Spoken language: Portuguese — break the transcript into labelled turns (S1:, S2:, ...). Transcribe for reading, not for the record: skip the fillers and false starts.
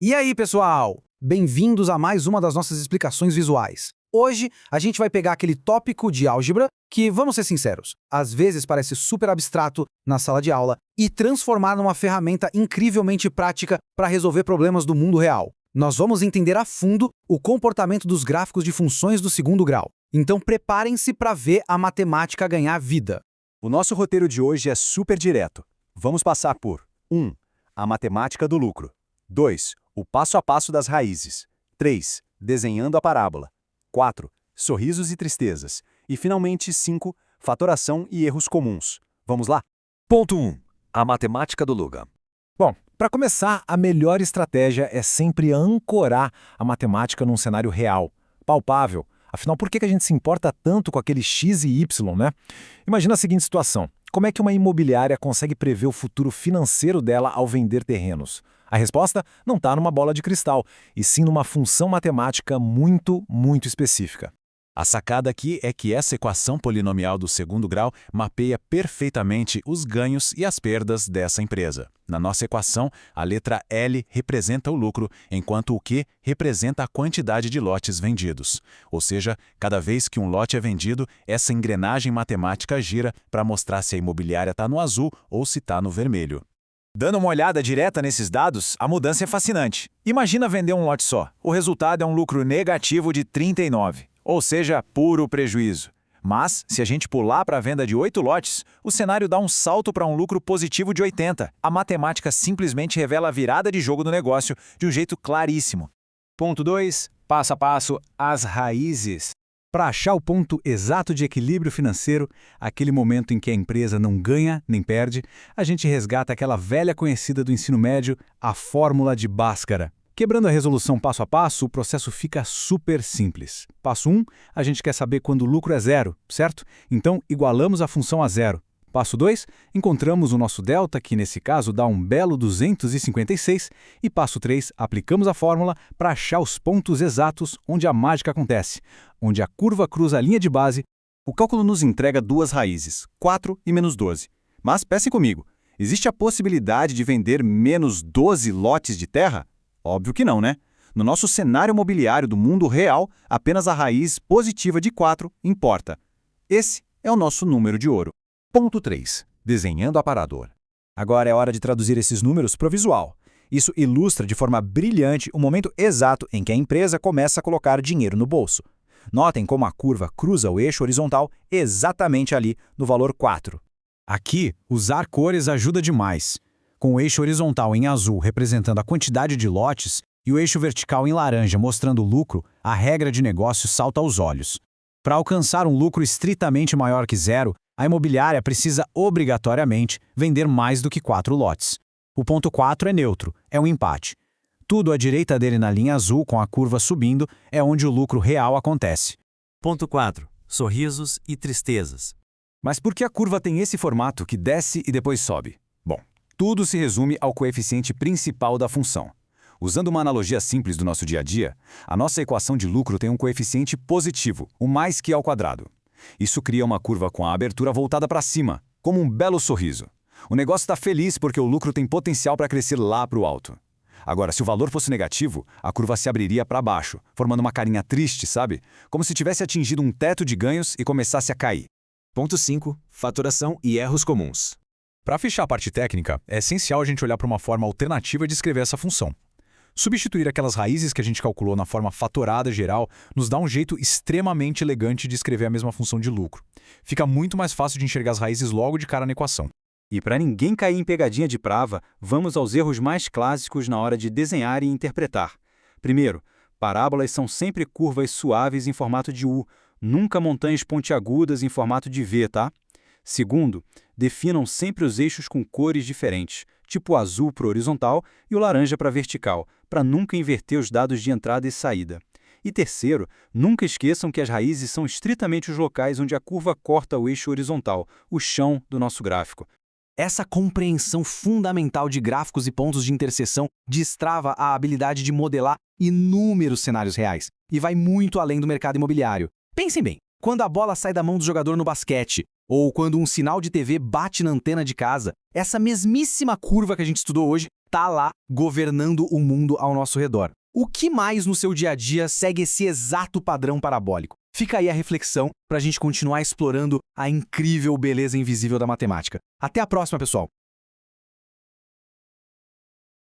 S1: E aí, pessoal? Bem-vindos a mais uma das nossas explicações visuais. Hoje, a gente vai pegar aquele tópico de álgebra que, vamos ser sinceros, às vezes parece super abstrato na sala de aula e transformar numa ferramenta incrivelmente prática para resolver problemas do mundo real. Nós vamos entender a fundo o comportamento dos gráficos de funções do segundo grau. Então, preparem-se para ver a matemática ganhar vida.
S2: O nosso roteiro de hoje é super direto. Vamos passar por 1. A matemática do lucro. 2. O passo a passo das raízes. 3. Desenhando a parábola. 4. Sorrisos e tristezas. E, finalmente, 5. Fatoração e erros comuns. Vamos lá?
S3: Ponto 1. A matemática do Luga.
S4: Bom, para começar, a melhor estratégia é sempre ancorar a matemática num cenário real, palpável. Afinal, por que a gente se importa tanto com aquele x e y, né? Imagina a seguinte situação. Como é que uma imobiliária consegue prever o futuro financeiro dela ao vender terrenos? A resposta não está numa bola de cristal, e sim numa função matemática muito específica.
S3: A sacada aqui é que essa equação polinomial do segundo grau mapeia perfeitamente os ganhos e as perdas dessa empresa. Na nossa equação, a letra L representa o lucro, enquanto o Q representa a quantidade de lotes vendidos. Ou seja, cada vez que um lote é vendido, essa engrenagem matemática gira para mostrar se a imobiliária está no azul ou se está no vermelho.
S2: Dando uma olhada direta nesses dados, a mudança é fascinante. Imagina vender um lote só. O resultado é um lucro negativo de 39, ou seja, puro prejuízo. Mas, se a gente pular para a venda de 8 lotes, o cenário dá um salto para um lucro positivo de 80. A matemática simplesmente revela a virada de jogo do negócio de um jeito claríssimo. Ponto 2. Passo a passo, as raízes.
S4: Para achar o ponto exato de equilíbrio financeiro, aquele momento em que a empresa não ganha nem perde, a gente resgata aquela velha conhecida do ensino médio, a fórmula de Bhaskara. Quebrando a resolução passo a passo, o processo fica super simples. Passo 1, a gente quer saber quando o lucro é zero, certo? Então, igualamos a função a zero. Passo 2, encontramos o nosso delta, que nesse caso dá um belo 256, e passo 3, aplicamos a fórmula para achar os pontos exatos onde a mágica acontece, onde a curva cruza a linha de base.
S2: O cálculo nos entrega duas raízes, 4 e menos 12. Mas pensem comigo, existe a possibilidade de vender menos 12 lotes de terra? Óbvio que não, né? No nosso cenário imobiliário do mundo real, apenas a raiz positiva de 4 importa. Esse é o nosso número de ouro.
S4: Ponto 3. Desenhando aparador.
S2: Agora é hora de traduzir esses números para o visual. Isso ilustra de forma brilhante o momento exato em que a empresa começa a colocar dinheiro no bolso. Notem como a curva cruza o eixo horizontal exatamente ali no valor 4.
S4: Aqui, usar cores ajuda demais. Com o eixo horizontal em azul representando a quantidade de lotes e o eixo vertical em laranja mostrando o lucro, a regra de negócio salta aos olhos. Para alcançar um lucro estritamente maior que zero, a imobiliária precisa obrigatoriamente vender mais do que 4 lotes. O ponto 4 é neutro, é um empate. Tudo à direita dele na linha azul, com a curva subindo, é onde o lucro real acontece.
S3: Ponto 4. Sorrisos e tristezas.
S2: Mas por que a curva tem esse formato que desce e depois sobe? Bom, tudo se resume ao coeficiente principal da função. Usando uma analogia simples do nosso dia a dia, a nossa equação de lucro tem um coeficiente positivo, o mais que ao quadrado. Isso cria uma curva com a abertura voltada para cima, como um belo sorriso. O negócio está feliz porque o lucro tem potencial para crescer lá para o alto. Agora, se o valor fosse negativo, a curva se abriria para baixo, formando uma carinha triste, sabe? Como se tivesse atingido um teto de ganhos e começasse a cair.
S3: Ponto 5. Fatoração e erros comuns.
S4: Para fechar a parte técnica, é essencial a gente olhar para uma forma alternativa de escrever essa função. Substituir aquelas raízes que a gente calculou na forma fatorada geral nos dá um jeito extremamente elegante de escrever a mesma função de lucro. Fica muito mais fácil de enxergar as raízes logo de cara na equação.
S2: E para ninguém cair em pegadinha de prava, vamos aos erros mais clássicos na hora de desenhar e interpretar. Primeiro, parábolas são sempre curvas suaves em formato de U, nunca montanhas pontiagudas em formato de V, tá? Segundo, definam sempre os eixos com cores diferentes, tipo o azul para o horizontal e o laranja para a vertical, para nunca inverter os dados de entrada e saída. E terceiro, nunca esqueçam que as raízes são estritamente os locais onde a curva corta o eixo horizontal, o chão do nosso gráfico.
S1: Essa compreensão fundamental de gráficos e pontos de interseção destrava a habilidade de modelar inúmeros cenários reais e vai muito além do mercado imobiliário. Pensem bem, quando a bola sai da mão do jogador no basquete, ou quando um sinal de TV bate na antena de casa, essa mesmíssima curva que a gente estudou hoje tá lá governando o mundo ao nosso redor. O que mais no seu dia a dia segue esse exato padrão parabólico? Fica aí a reflexão para a gente continuar explorando a incrível beleza invisível da matemática. Até a próxima, pessoal!